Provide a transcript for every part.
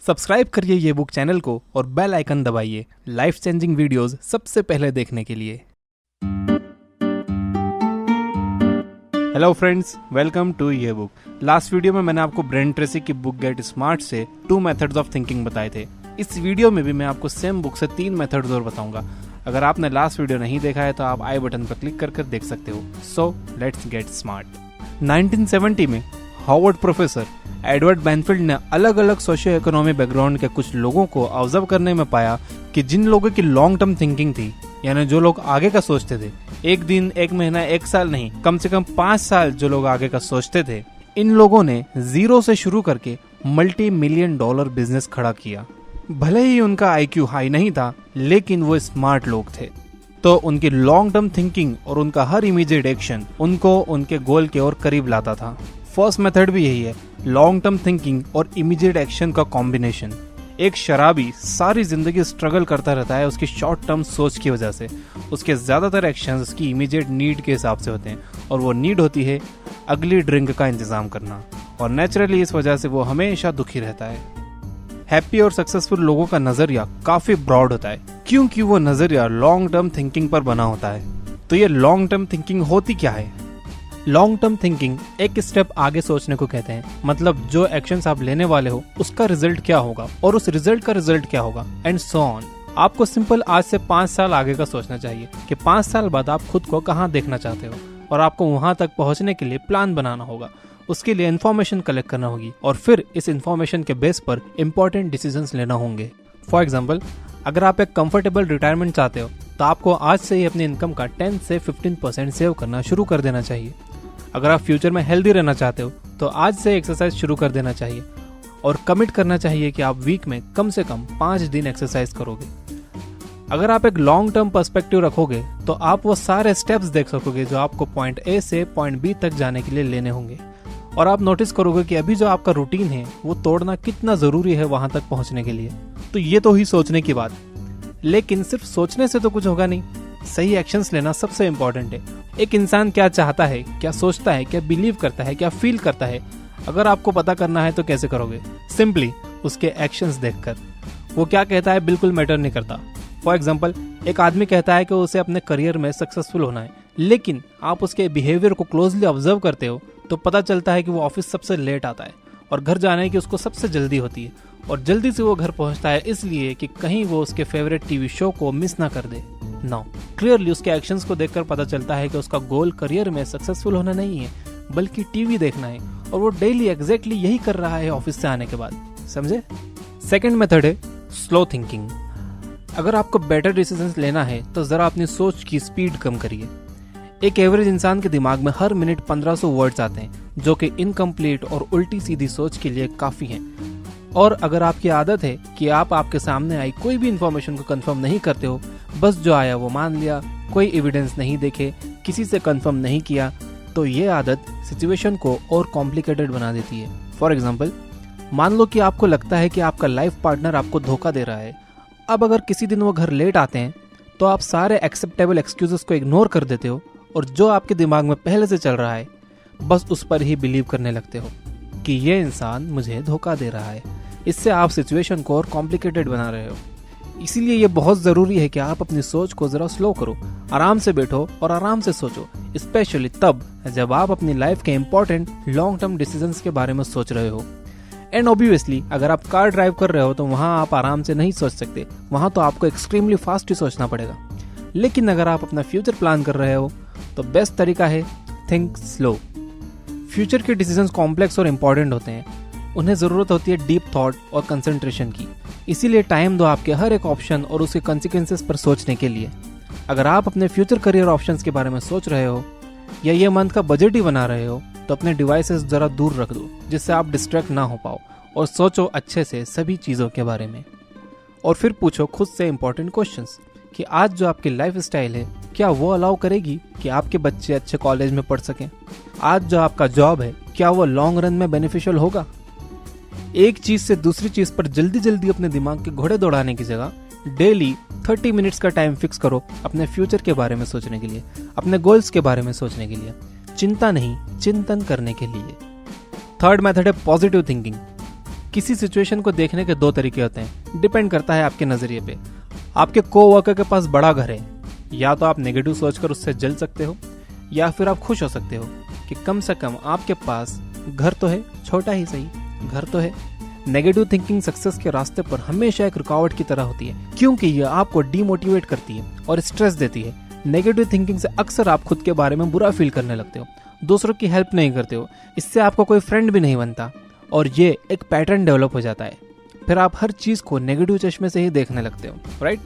Subscribe करिए ये book channel को और बेल आइकन दबाइए लाइफ चेंजिंग वीडियोस सबसे पहले देखने के लिए। हेलो फ्रेंड्स, वेलकम टू ये बुक। लास्ट वीडियो में मैंने आपको ब्रेन ट्रेसी की बुक गेट स्मार्ट से 2 मेथड्स ऑफ थिंकिंग बताए थे। इस वीडियो में भी मैं आपको सेम बुक से 3 मेथड्स और बताऊंगा। अगर आपने लास्ट वीडियो नहीं देखा है तो आप आई बटन पर क्लिक कर देख सकते हो। So let's get smart. 1970 में हार्वर्ड प्रोफेसर एडवर्ड बैनफील्ड ने अलग अलग सोशियो इकोनॉमी बैकग्राउंड के कुछ लोगों को ऑब्जर्व करने में पाया कि जिन लोगों की लॉन्ग टर्म थिंकिंग थी, यानी जो लोग आगे का सोचते थे, एक दिन, एक महीना, एक साल नहीं, कम से कम 5 साल जो लोग आगे का सोचते थे, इन लोगों ने जीरो से शुरू करके $multi-million बिजनेस खड़ा किया। भले ही उनका IQ हाई नहीं था, लेकिन वो स्मार्ट लोग थे, तो उनकी लॉन्ग टर्म थिंकिंग और उनका हर इमीडिएट एक्शन उनको उनके गोल के और करीब लाता था। फर्स्ट मेथड भी यही है, लॉन्ग टर्म थिंकिंग और इमीडिएट एक्शन का कॉम्बिनेशन। एक शराबी सारी जिंदगी स्ट्रगल करता रहता है उसकी शॉर्ट टर्म सोच की वजह से। उसके ज्यादातर एक्शंस उसकी इमीडिएट नीड के हिसाब से होते हैं, और वो नीड होती है अगली ड्रिंक का इंतजाम करना, और नेचुरली इस वजह से वो हमेशा दुखी रहता है। हैप्पी और सक्सेसफुल लोगों का नजरिया काफी ब्रॉड होता है, क्योंकि वो नजरिया लॉन्ग टर्म थिंकिंग पर बना होता है। तो ये लॉन्ग टर्म थिंकिंग होती क्या है? लॉन्ग टर्म थिंकिंग एक स्टेप आगे सोचने को कहते हैं। मतलब जो एक्शंस आप लेने वाले हो उसका रिजल्ट क्या होगा और उस रिजल्ट का रिजल्ट क्या होगा, एंड सो ऑन। आपको सिंपल आज से 5 साल आगे का सोचना चाहिए कि 5 साल बाद आप खुद को कहाँ देखना चाहते हो, और आपको वहां तक पहुंचने के लिए प्लान बनाना होगा। उसके लिए इन्फॉर्मेशन कलेक्ट करना होगी, और फिर इस इन्फॉर्मेशन के बेस पर इंपॉर्टेंट डिसीजंस लेना होंगे। फॉर एग्जाम्पल, अगर आप एक कंफर्टेबल रिटायरमेंट चाहते हो तो आपको आज से ही अपनी इनकम का 10 से 15% सेव करना शुरू कर देना चाहिए। अगर आप फ्यूचर में हेल्दी रहना चाहते हो तो आज से एक्सरसाइज शुरू कर देना चाहिए, और कमिट करना चाहिए कि आप वीक में कम से कम 5 दिन एक्सरसाइज करोगे। अगर आप एक लॉन्ग टर्म पर्सपेक्टिव रखोगे तो आप वो सारे स्टेप्स देख सकोगे जो आपको पॉइंट A से पॉइंट B तक जाने के लिए लेने होंगे, और आप नोटिस करोगे कि अभी जो आपका रूटीन है वो तोड़ना कितना जरूरी है वहां तक पहुंचने के लिए। तो ये तो ही सोचने की बात, लेकिन सिर्फ सोचने से तो कुछ होगा नहीं, सही एक्शंस लेना सबसे इंपॉर्टेंट है। एक इंसान क्या चाहता है, क्या सोचता है, क्या बिलीव करता है, क्या फील करता है, अगर आपको पता करना है तो कैसे करोगे? सिंपली उसके एक्शंस देखकर। वो क्या कहता है बिल्कुल मैटर नहीं करता। फॉर एग्जाम्पल, एक आदमी कहता है कि उसे अपने करियर में सक्सेसफुल होना है, लेकिन आप उसके बिहेवियर को क्लोजली ऑब्जर्व करते हो तो पता चलता है कि वो ऑफिस सबसे लेट आता है और घर जाने की उसको सबसे जल्दी होती है, और जल्दी से वो घर पहुंचता है इसलिए कि कहीं वो उसके फेवरेट टीवी शो को मिस ना कर दे। नाउ क्लियरली उसके एक्शंस को देखकर पता चलता है कि उसका गोल करियर में सक्सेसफुल होना नहीं है, बल्कि टीवी देखना है, और वो डेली एग्जैक्टली यही कर रहा है ऑफिस से आने के बाद। समझे? सेकंड मेथड है स्लो थिंकिंग। अगर आपको बेटर डिसीजंस लेना है तो जरा अपनी सोच की स्पीड कम करिए। एक एवरेज इंसान के दिमाग में हर मिनट 1500 वर्ड्स आते हैं, जो कि इनकम्प्लीट और उल्टी सीधी सोच के लिए काफी हैं। और अगर आपकी आदत है कि आप आपके सामने आई कोई भी इंफॉर्मेशन को कंफर्म नहीं करते हो, बस जो आया वो मान लिया, कोई एविडेंस नहीं देखे, किसी से कंफर्म नहीं किया, तो ये आदत सिचुएशन को और कॉम्प्लिकेटेड बना देती है। फॉर एग्जाम्पल, मान लो कि आपको लगता है कि आपका लाइफ पार्टनर आपको धोखा दे रहा है। अब अगर किसी दिन वो घर लेट आते हैं तो आप सारे एक्सेप्टेबल एक्सक्यूजेस को इग्नोर कर देते हो, और जो आपके दिमाग में पहले से चल रहा है बस उस पर ही बिलीव करने लगते हो कि ये इंसान मुझे धोखा दे रहा है। इससे आप सिचुएशन को और कॉम्प्लिकेटेड बना रहे हो। इसीलिए ये बहुत जरूरी है कि आप अपनी सोच को जरा स्लो करो, आराम से बैठो और आराम से सोचो, स्पेशली तब जब आप अपनी लाइफ के इंपॉर्टेंट लॉन्ग टर्म डिसीजंस के बारे में सोच रहे हो। एंड ऑब्वियसली अगर आप कार ड्राइव कर रहे हो तो वहां आप आराम से नहीं सोच सकते, वहां तो आपको एक्सट्रीमली फास्ट ही सोचना पड़ेगा। लेकिन अगर आप अपना फ्यूचर प्लान कर रहे हो तो बेस्ट तरीका है थिंक स्लो। फ्यूचर के डिसीजंस कॉम्प्लेक्स और इंपॉर्टेंट होते हैं, उन्हें जरूरत होती है डीप थॉट और कंसंट्रेशन की। इसीलिए टाइम दो आपके हर एक ऑप्शन और उसके कंसिक्वेंसेस पर सोचने के लिए। अगर आप अपने फ्यूचर करियर ऑप्शंस के बारे में सोच रहे हो या ये मंथ का बजट ही बना रहे हो तो अपने डिवाइसेस जरा दूर रख दो, जिससे आप डिस्ट्रैक्ट ना हो पाओ, और सोचो अच्छे से सभी चीज़ों के बारे में। और फिर पूछो खुद से इंपॉर्टेंट क्वेश्चंस कि आज जो आपकी लाइफ स्टाइल है क्या वो अलाउ करेगी कि आपके बच्चे अच्छे कॉलेज में पढ़ सकें? आज जो आपका जॉब है क्या वो लॉन्ग रन में बेनिफिशियल होगा? एक चीज से दूसरी चीज पर जल्दी जल्दी अपने दिमाग के घोड़े दौड़ाने की जगह डेली 30 मिनट्स का टाइम फिक्स करो अपने फ्यूचर के बारे में सोचने के लिए, अपने गोल्स के बारे में सोचने के लिए, चिंता नहीं चिंतन करने के लिए। थर्ड मेथड है पॉजिटिव थिंकिंग। किसी सिचुएशन को देखने के दो तरीके होते हैं, डिपेंड करता है आपके नजरिए पे। आपके कोवर्कर के पास बड़ा घर है, या तो आप नेगेटिव सोचकर उससे जल सकते हो, या फिर आप खुश हो सकते हो कि कम से कम आपके पास घर तो है, छोटा ही सही घर तो है। नेगेटिव थिंकिंग सक्सेस के रास्ते पर हमेशा एक रुकावट की तरह होती है, क्योंकि यह आपको डीमोटिवेट करती है और स्ट्रेस देती है। नेगेटिव थिंकिंग से अक्सर आप खुद के बारे में बुरा फील करने लगते हो, दूसरों की हेल्प नहीं करते हो, इससे आपको कोई फ्रेंड भी नहीं बनता और ये एक पैटर्न डेवलप हो जाता है। फिर आप हर चीज को नेगेटिव चश्मे से ही देखने लगते हो, राइट।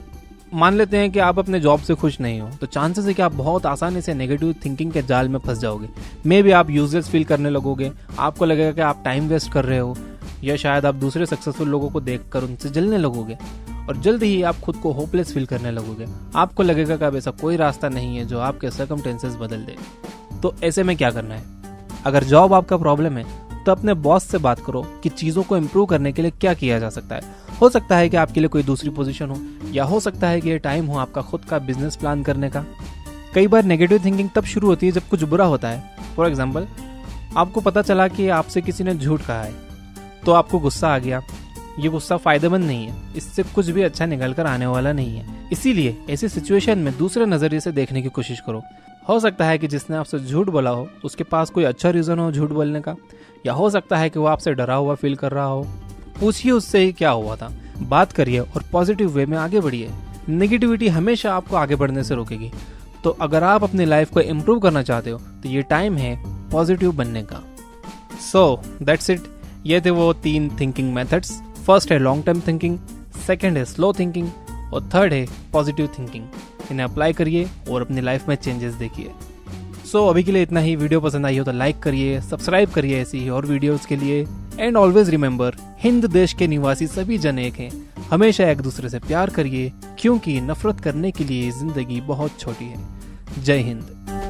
मान लेते हैं कि आप अपने जॉब से खुश नहीं हो, तो चांसेस है कि आप बहुत आसानी से नेगेटिव थिंकिंग के जाल में फंस जाओगे। मे बी आप यूजलेस फील करने लगोगे, आपको लगेगा कि आप टाइम वेस्ट कर रहे हो, या शायद आप दूसरे सक्सेसफुल लोगों को देखकर उनसे जलने लगोगे और जल्द ही आप खुद को होपलेस फील करने लगोगे। आपको लगेगा कि अब ऐसा कोई रास्ता नहीं है जो आपके सर्कमस्टेंसेस बदल दे। तो ऐसे में क्या करना है? अगर जॉब आपका प्रॉब्लम है तो अपने बॉस से बात करो कि चीज़ों को इम्प्रूव करने के लिए क्या किया जा सकता है। हो सकता है कि आपके लिए कोई दूसरी पोजीशन हो, या हो सकता है कि ये टाइम हो आपका खुद का बिजनेस प्लान करने का। कई बार नेगेटिव थिंकिंग तब शुरू होती है जब कुछ बुरा होता है। फॉर एग्जाम्पल, आपको पता चला कि आपसे किसी ने झूठ कहा है, तो आपको गुस्सा आ गया। ये गुस्सा फायदेमंद नहीं है, इससे कुछ भी अच्छा निकल कर आने वाला नहीं है। इसीलिए ऐसी सिचुएशन में दूसरे नजरिए से देखने की कोशिश करो। हो सकता है कि जिसने आपसे झूठ बोला हो उसके पास कोई अच्छा रीजन हो झूठ बोलने का, या हो सकता है कि वो आपसे डरा हुआ फील कर रहा हो। पूछिए उससे ही क्या हुआ था, बात करिए और पॉजिटिव वे में आगे बढ़िए। नेगेटिविटी हमेशा आपको आगे बढ़ने से रोकेगी। तो अगर आप अपनी लाइफ को इम्प्रूव करना चाहते हो तो ये टाइम है पॉजिटिव बनने का। So that's it. ये थे वो 3 थिंकिंग मेथड्स। फर्स्ट है लॉन्ग टर्म थिंकिंग, सेकंड है स्लो थिंकिंग और थर्ड है पॉजिटिव थिंकिंग। इन्हें अप्लाई करिए और अपनी लाइफ में चेंजेस देखिए। सो अभी के लिए इतना ही। वीडियो पसंद आई हो तो लाइक करिए, सब्सक्राइब करिए ऐसी ही और वीडियोस के लिए। एंड ऑलवेज रिमेंबर, हिंद देश के निवासी सभी जन एक हैं। हमेशा एक दूसरे से प्यार करिए, क्योंकि नफरत करने के लिए जिंदगी बहुत छोटी है। जय हिंद।